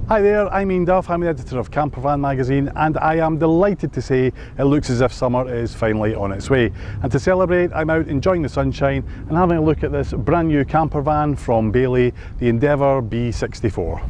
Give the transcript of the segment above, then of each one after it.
Hi there, I'm Iain Duff, I'm the editor of Campervan magazine, and I am delighted to say it looks as if summer is finally on its way. And to celebrate, I'm out enjoying the sunshine and having a look at this brand new campervan from Bailey, the Endeavour B64.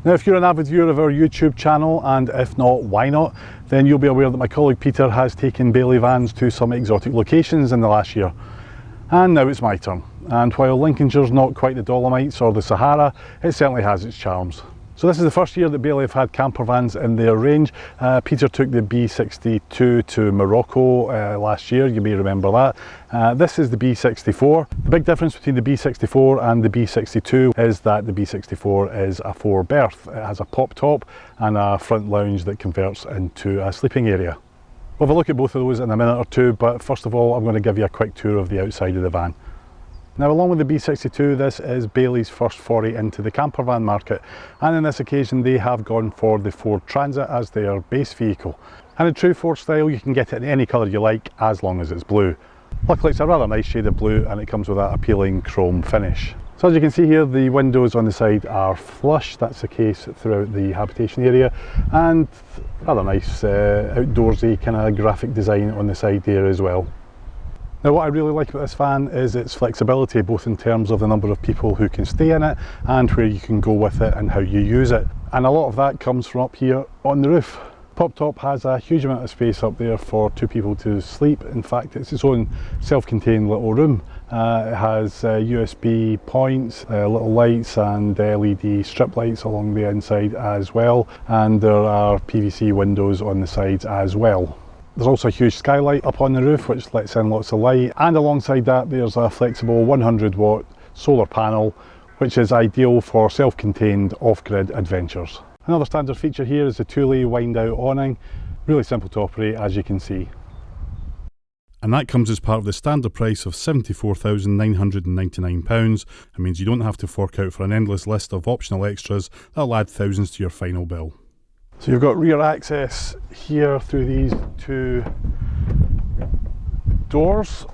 Now, if you're an avid viewer of our YouTube channel, and if not, why not, then you'll be aware that my colleague Peter has taken Bailey vans to some exotic locations in the last year. And now it's my turn. And while Lincolnshire's not quite the Dolomites or the Sahara, it certainly has its charms. So this is the first year that Bailey have had campervans in their range. Peter took the B62 to Morocco last year, you may remember that. This is the B64. The big difference between the B64 and the B62 is that the B64 is a 4-berth. It has a pop top and a front lounge that converts into a sleeping area. We'll have a look at both of those in a minute or two, but first of all I'm going to give you a quick tour of the outside of the van. Now, along with the B62, this is Bailey's first foray into the campervan market, and on this occasion they have gone for the Ford Transit as their base vehicle. And in true Ford style, you can get it in any colour you like as long as it's blue. Luckily it's a rather nice shade of blue and it comes with that appealing chrome finish. So as you can see here, the windows on the side are flush. That's the case throughout the habitation area, and rather nice outdoorsy kind of graphic design on the side there as well. Now, what I really like about this van is its flexibility, both in terms of the number of people who can stay in it and where you can go with it and how you use it. And a lot of that comes from up here on the roof. Pop top has a huge amount of space up there for two people to sleep. In fact, it's its own self-contained little room. It has USB points, little lights and LED strip lights along the inside as well. And there are PVC windows on the sides as well. There's also a huge skylight up on the roof which lets in lots of light, and alongside that there's a flexible 100 watt solar panel which is ideal for self-contained off-grid adventures. Another standard feature here is the Thule wind out awning, really simple to operate as you can see. And that comes as part of the standard price of £74,999. It means you don't have to fork out for an endless list of optional extras that'll add thousands to your final bill. So you've got rear access here through these two doors,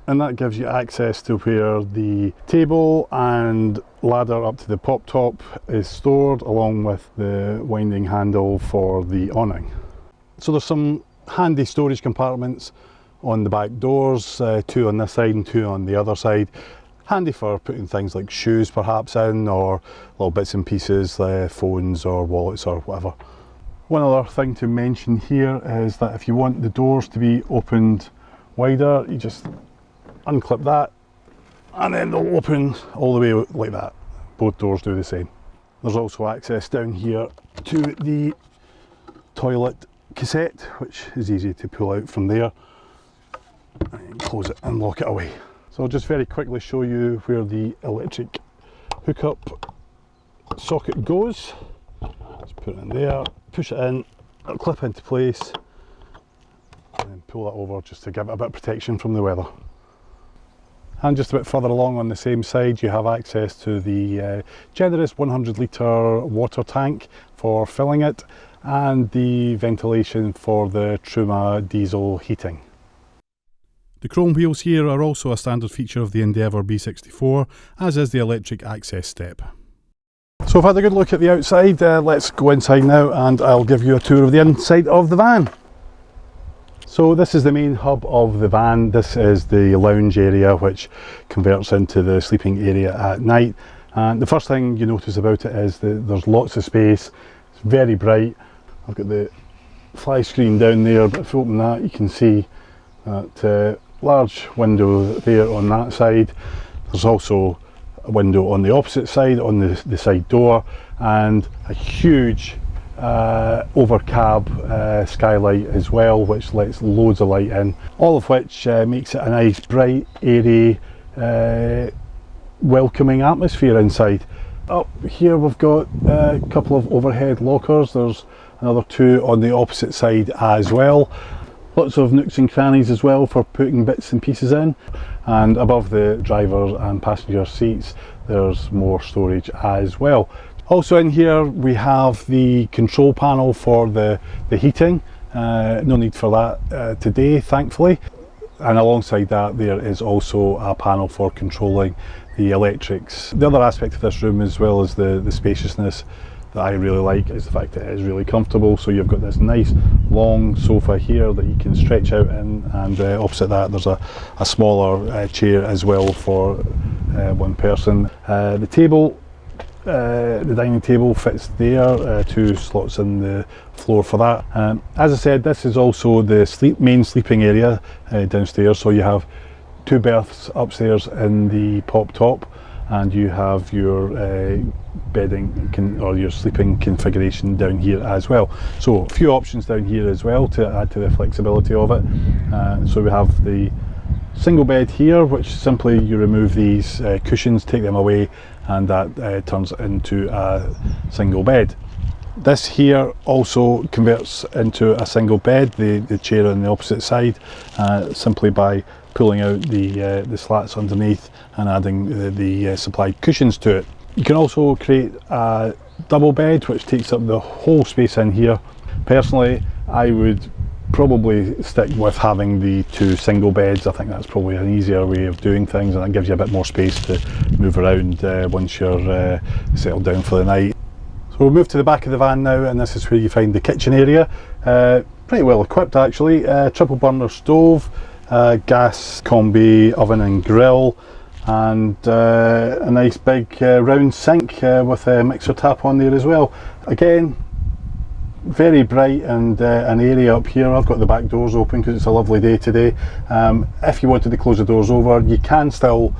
and that gives you access to where the table and ladder up to the pop top is stored, along with the winding handle for the awning. So there's some handy storage compartments on the back doors, two on this side and two on the other side. Handy for putting things like shoes perhaps in, or little bits and pieces, phones or wallets or whatever. One other thing to mention here is that if you want the doors to be opened wider, you just unclip that and then they'll open all the way like that. Both doors do the same. There's also access down here to the toilet cassette, which is easy to pull out from there and close it and lock it away. So I'll just very quickly show you where the electric hookup socket goes. Just put it in there, push it in, it'll clip into place, and then pull that over just to give it a bit of protection from the weather. And just a bit further along on the same side, you have access to the generous 100 litre water tank for filling it, and the ventilation for the Truma diesel heating. The chrome wheels here are also a standard feature of the Endeavour B64, as is the electric access step. So I've had a good look at the outside, let's go inside now and I'll give you a tour of the inside of the van. So this is the main hub of the van. This is the lounge area which converts into the sleeping area at night. And the first thing you notice about it is that there's lots of space, it's very bright. I've got the fly screen down there, but if you open that you can see that large window there on that side. There's also a window on the opposite side, on the side door, and a huge over cab skylight as well, which lets loads of light in, all of which makes it a nice bright, airy, welcoming atmosphere inside. Up here we've got a couple of overhead lockers. There's another two on the opposite side as well. Lots of nooks and crannies as well for putting bits and pieces in, and above the driver and passenger seats there's more storage as well. Also in here we have the control panel for the heating. No need for that today, thankfully. And alongside that there is also a panel for controlling the electrics. The other aspect of this room, as well as the spaciousness, that I really like is the fact that it is really comfortable. So you've got this nice long sofa here that you can stretch out in, and opposite that there's a smaller chair as well for one person. The table, the dining table fits there, 2 slots in the floor for that. As I said, this is also the main sleeping area downstairs, so you have 2 berths upstairs in the pop top, and you have your bedding or your sleeping configuration down here as well. So a few options down here as well to add to the flexibility of it. So we have the single bed here, which simply you remove these cushions, take them away, and that turns into a single bed. This here also converts into a single bed, the chair on the opposite side, simply by pulling out the slats underneath and adding the supplied cushions to it. You can also create a double bed which takes up the whole space in here. Personally, I would probably stick with having the 2 single beds. I think that's probably an easier way of doing things, and it gives you a bit more space to move around once you're settled down for the night. So we'll move to the back of the van now, and this is where you find the kitchen area. Pretty well equipped actually. Triple burner stove, gas combi oven and grill, and a nice big round sink with a mixer tap on there as well. Again, very bright and an area up here. I've got the back doors open because it's a lovely day today. If you wanted to close the doors over, you can still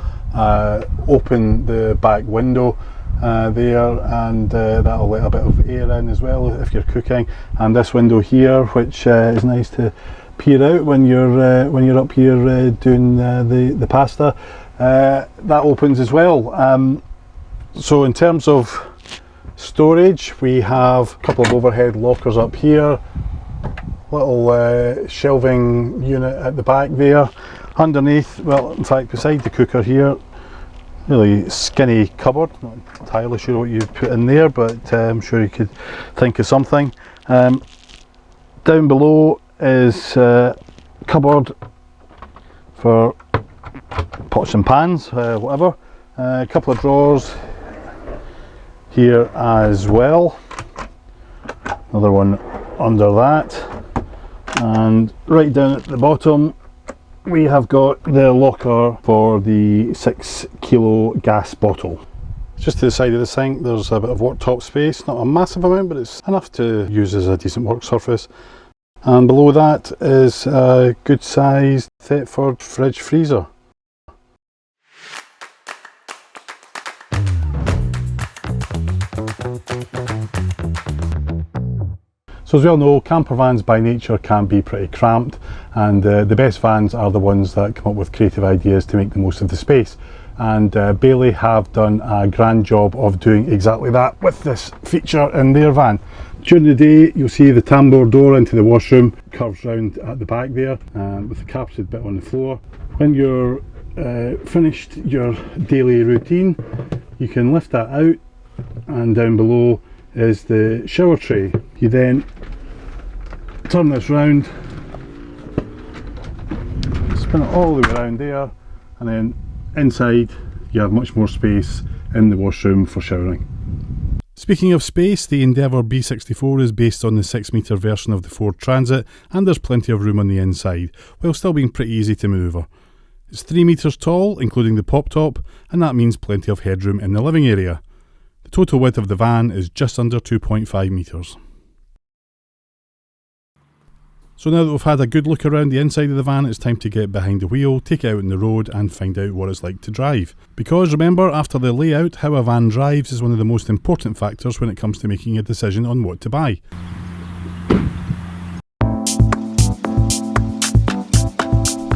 open the back window there, and that'll let a bit of air in as well if you're cooking. And this window here, which is nice to peer out when you're up here doing the pasta, that opens as well. So in terms of storage, we have a couple of overhead lockers up here, little shelving unit at the back there. Underneath, well, in fact beside the cooker here, really skinny cupboard. Not entirely sure what you put in there, but I'm sure you could think of something. Down below is a cupboard for pots and pans, whatever. A couple of drawers here as well. Another one under that. And right down at the bottom we have got the locker for the 6 kilo gas bottle. Just to the side of the sink there's a bit of worktop space, not a massive amount, but it's enough to use as a decent work surface. And below that is a good sized Thetford fridge freezer. So as we all know, camper vans by nature can be pretty cramped, and the best vans are the ones that come up with creative ideas to make the most of the space. And Bailey have done a grand job of doing exactly that with this feature in their van. During the day you'll see the tambour door into the washroom curves round at the back there, with the carpeted bit on the floor. When you're finished your daily routine, you can lift that out, and down below is the shower tray. You then turn this round, spin it all the way around there, and then inside you have much more space in the washroom for showering. Speaking of space, the Endeavour B64 is based on the 6-metre version of the Ford Transit, and there's plenty of room on the inside, while still being pretty easy to manoeuvre. It's 3 metres tall, including the pop top, and that means plenty of headroom in the living area. The total width of the van is just under 2.5 metres. So now that we've had a good look around the inside of the van, it's time to get behind the wheel, take it out on the road and find out what it's like to drive. Because remember, after the layout, how a van drives is one of the most important factors when it comes to making a decision on what to buy.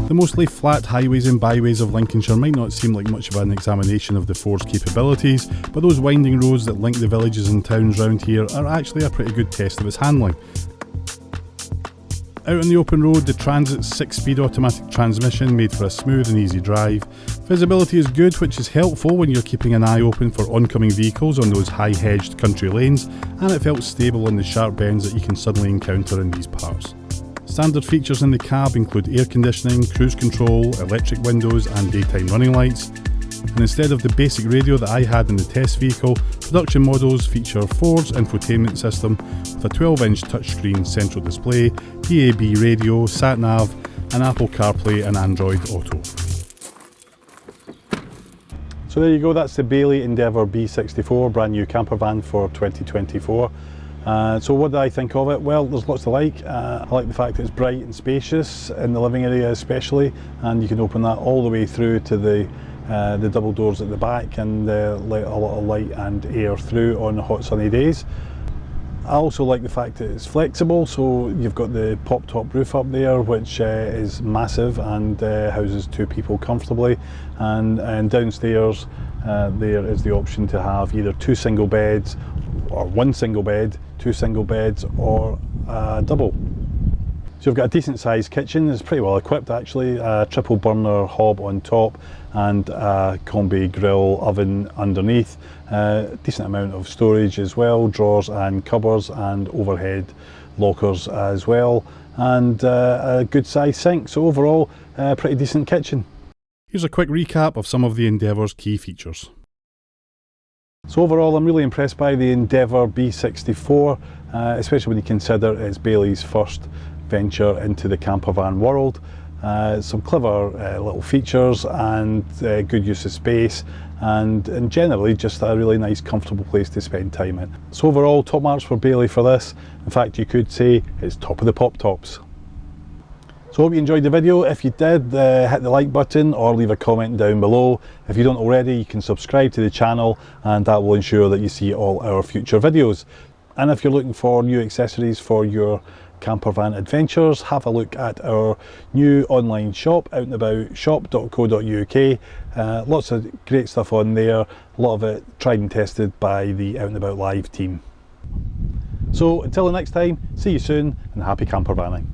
The mostly flat highways and byways of Lincolnshire might not seem like much of an examination of the Ford's capabilities, but those winding roads that link the villages and towns round here are actually a pretty good test of its handling. Out on the open road, the Transit's 6-speed automatic transmission made for a smooth and easy drive. Visibility is good, which is helpful when you're keeping an eye open for oncoming vehicles on those high-hedged country lanes, and it felt stable on the sharp bends that you can suddenly encounter in these parts. Standard features in the cab include air conditioning, cruise control, electric windows and daytime running lights. And instead of the basic radio that I had in the test vehicle, production models feature Ford's infotainment system with a 12-inch touchscreen central display, DAB radio, sat-nav, and Apple CarPlay and Android Auto. So there you go, that's the Bailey Endeavour B64, brand new camper van for 2024. So what did I think of it? Well, there's lots to like. I like the fact it's bright and spacious in the living area especially, and you can open that all the way through to the double doors at the back and let a lot of light and air through on hot sunny days. I also like the fact that it's flexible, so you've got the pop-top roof up there, which is massive and houses 2 people comfortably, and downstairs there is the option to have either 2 single beds or 1 single bed, 2 single beds or a double. So you've got a decent sized kitchen. It's pretty well equipped actually, a triple burner hob on top and a combi grill oven underneath. Decent amount of storage as well, drawers and cupboards and overhead lockers as well, and a good sized sink. So overall, pretty decent kitchen. Here's a quick recap of some of the Endeavour's key features. So overall, I'm really impressed by the Endeavour B64, especially when you consider it's Bailey's first venture into the campervan world. Some clever little features and good use of space, and generally just a really nice comfortable place to spend time in. So overall, top marks for Bailey for this. In fact, you could say it's top of the pop tops. So I hope you enjoyed the video. If you did, hit the like button or leave a comment down below. If you don't already, you can subscribe to the channel, and that will ensure that you see all our future videos. And if you're looking for new accessories for your campervan adventures, have a look at our new online shop, outandaboushop.co.uk. Lots of great stuff on there, a lot of it tried and tested by the Out and About Live team. So until the next time, see you soon and happy campervanning.